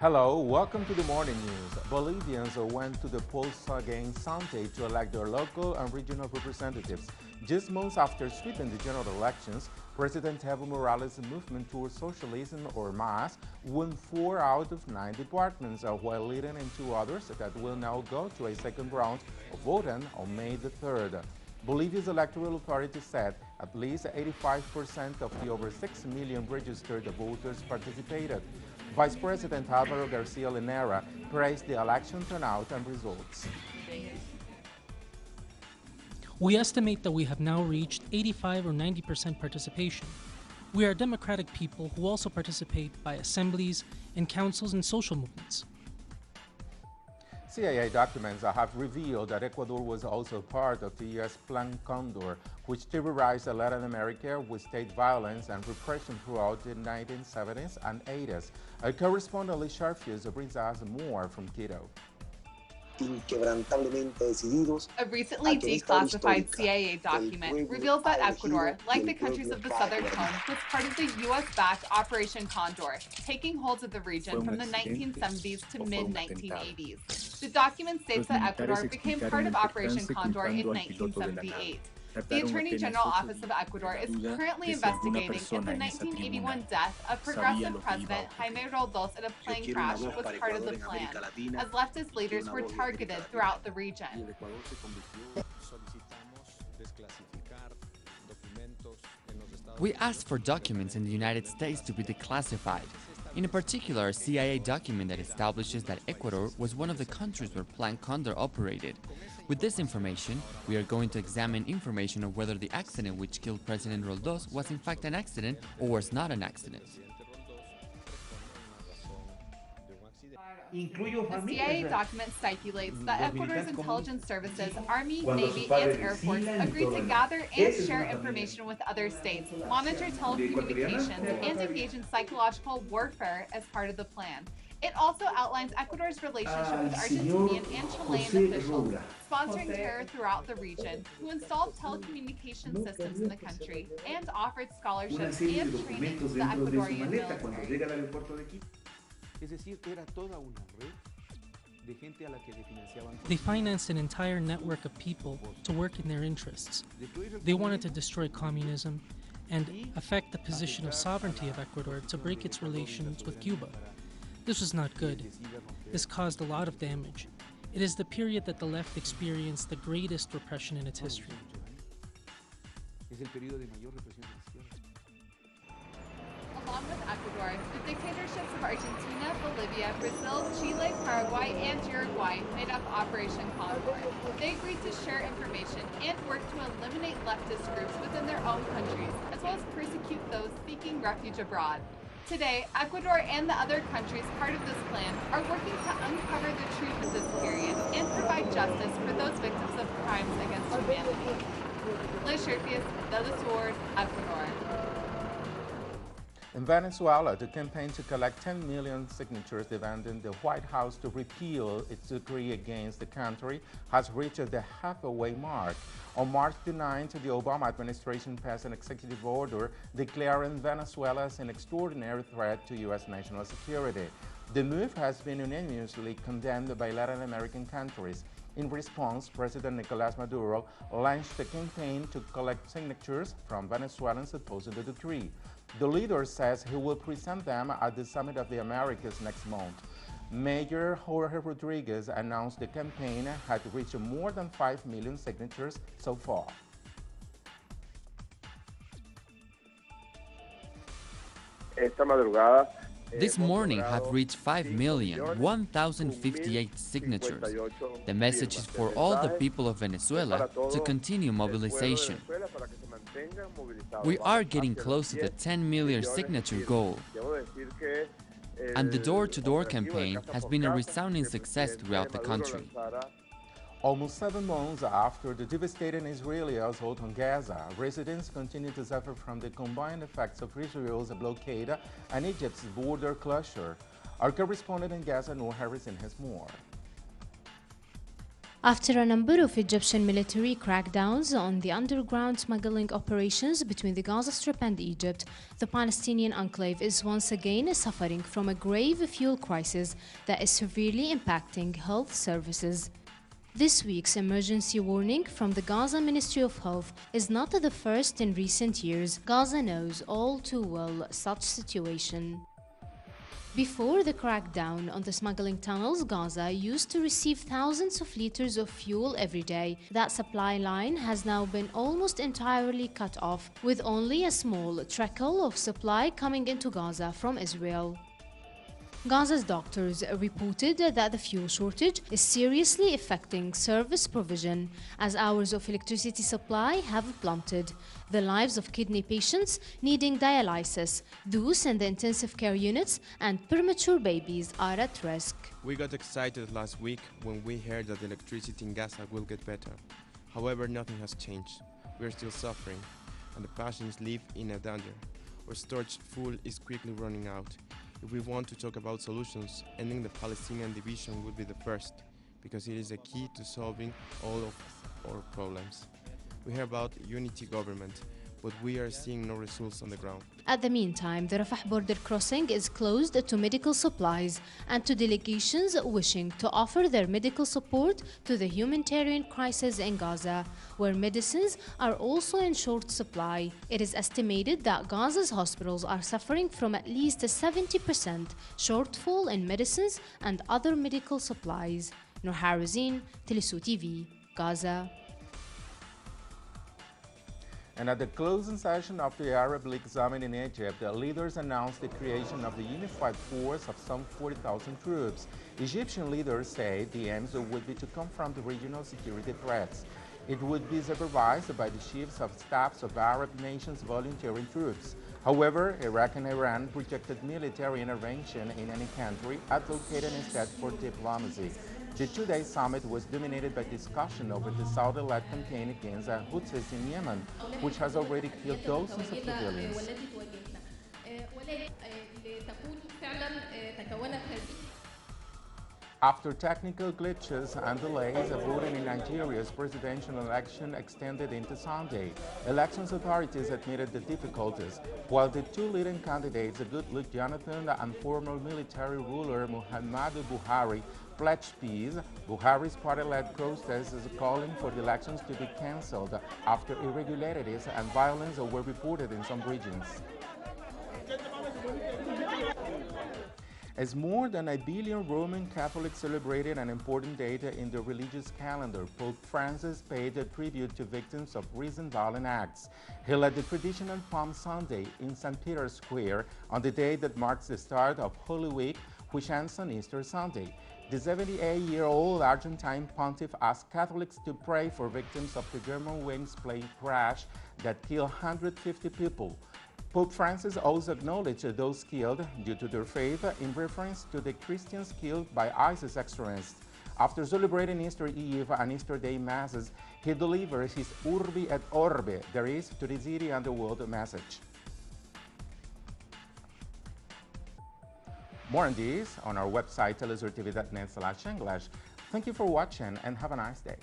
Hello, welcome to the morning news. Bolivians went to the polls again Sunday to elect their local and regional representatives. Just months after sweeping the general elections, President Evo Morales' movement towards socialism, or MAS, won 4 out of 9 departments, while leading in 2 others that will now go to a second round of voting on May the 3rd. Bolivia's electoral authority said at least 85% of the over 6 million registered voters participated. Vice President Álvaro García Linera praised the election turnout and results. We estimate that we have now reached 85 or 90% participation. We are a democratic people who also participate by assemblies and councils and social movements. CIA documents have revealed that Ecuador was also part of the U.S. Plan Condor, which terrorized Latin America with state violence and repression throughout the 1970s and 80s. Our correspondent Lisha brings us more from Quito. A recently declassified CIA document reveals that Ecuador, like the countries of the Southern Cone, was part of the U.S.-backed Operation Condor, taking hold of the region from the 1970s to mid-1980s. The document states that Ecuador became part of Operation Condor in 1978. The Attorney General Office of Ecuador is currently investigating if the 1981 death of progressive President Jaime Roldos in a plane crash was part of the plan, as leftist leaders were targeted throughout the region. We asked for documents in the United States to be declassified. In particular, a CIA document that establishes that Ecuador was one of the countries where Plan Condor operated. With this information, we are going to examine information of whether the accident which killed President Roldos was in fact an accident or was not an accident. The CIA document stipulates that Ecuador's intelligence services, Army, Navy, and Air Force agreed to gather and share information with other states, monitor telecommunications, and engage in psychological warfare as part of the plan. It also outlines Ecuador's relationship with Argentinian and Chilean officials, sponsoring terror throughout the region, who installed telecommunication systems in the country, and offered scholarships and training to the Ecuadorian military. They financed an entire network of people to work in their interests. They wanted to destroy communism and affect the position of sovereignty of Ecuador to break its relations with Cuba. This was not good. This caused a lot of damage. It is the period that the left experienced the greatest repression in its history. Along with Ecuador, the dictatorships of Argentina, Bolivia, Brazil, Chile, Paraguay, and Uruguay made up Operation Condor. They agreed to share information and work to eliminate leftist groups within their own countries, as well as persecute those seeking refuge abroad. Today, Ecuador and the other countries part of this plan are working to uncover the truth of this period and provide justice for those victims of crimes against humanity. Lisha, teleSUR, Ecuador. In Venezuela, the campaign to collect 10 million signatures demanding the White House to repeal its decree against the country has reached the halfway mark. On March the 9th, the Obama administration passed an executive order declaring Venezuela as an extraordinary threat to U.S. national security. The move has been unanimously condemned by Latin American countries. In response, President Nicolás Maduro launched a campaign to collect signatures from Venezuelans opposing the decree. The leader says he will present them at the Summit of the Americas next month. Mayor Jorge Rodriguez announced the campaign had reached more than 5 million signatures so far. This morning have reached 5,000,1,058 signatures. The message is for all the people of Venezuela to continue mobilization. We are getting close to the 10 million signature goal. And the door-to-door campaign has been a resounding success throughout the country. Almost 7 months after the devastating Israeli assault on Gaza, residents continue to suffer from the combined effects of Israel's blockade and Egypt's border closure. Our correspondent in Gaza, Noor Harrison, has more. After a number of Egyptian military crackdowns on the underground smuggling operations between the Gaza Strip and Egypt, the Palestinian enclave is once again suffering from a grave fuel crisis that is severely impacting health services. This week's emergency warning from the Gaza Ministry of Health is not the first in recent years. Gaza knows all too well such situation. Before the crackdown on the smuggling tunnels, Gaza used to receive thousands of liters of fuel every day. That supply line has now been almost entirely cut off, with only a small trickle of supply coming into Gaza from Israel. Gaza's doctors reported that the fuel shortage is seriously affecting service provision, as hours of electricity supply have plummeted. The lives of kidney patients needing dialysis, those in the intensive care units, and premature babies are at risk. We got excited last week when we heard that the electricity in Gaza will get better. However, nothing has changed. We are still suffering, and the patients live in a danger. Our storage fuel is quickly running out. If we want to talk about solutions, ending the Palestinian division would be the first, because it is the key to solving all of our problems. We hear about unity government, but we are seeing no results on the ground. At the meantime, the Rafah border crossing is closed to medical supplies and to delegations wishing to offer their medical support to the humanitarian crisis in Gaza, where medicines are also in short supply. It is estimated that Gaza's hospitals are suffering from at least a 70% shortfall in medicines and other medical supplies. Noor Harazin, teleSUR TV, Gaza. And at the closing session of the Arab League Summit in Egypt, the leaders announced the creation of the unified force of some 40,000 troops. Egyptian leaders say the aims would be to confront the regional security threats. It would be supervised by the chiefs of staffs of Arab nations volunteering troops. However, Iraq and Iran rejected military intervention in any country, advocating instead for diplomacy. The two-day summit was dominated by discussion over the Saudi-led campaign against the Houthis in Yemen, which has already killed dozens of civilians. After technical glitches and delays, voting in Nigeria's presidential election extended into Sunday. Elections authorities admitted the difficulties, while the two leading candidates, Goodluck Jonathan and former military ruler Muhammadu Buhari, pledged peace. Buhari's party led protests calling for the elections to be cancelled after irregularities and violence were reported in some regions. As more than 1 billion Roman Catholics celebrated an important date in the religious calendar, Pope Francis paid a tribute to victims of recent violent acts. He led the traditional Palm Sunday in St. Peter's Square on the day that marks the start of Holy Week, which ends on Easter Sunday. The 78-year-old Argentine pontiff asked Catholics to pray for victims of the Germanwings plane crash that killed 150 people. Pope Francis also acknowledged those killed due to their faith in reference to the Christians killed by ISIS extremists. After celebrating Easter Eve and Easter Day Masses, he delivered his Urbi et Orbi, there is to the city and the world message. More on this on our website telesurtv.net/English. Thank you for watching and have a nice day.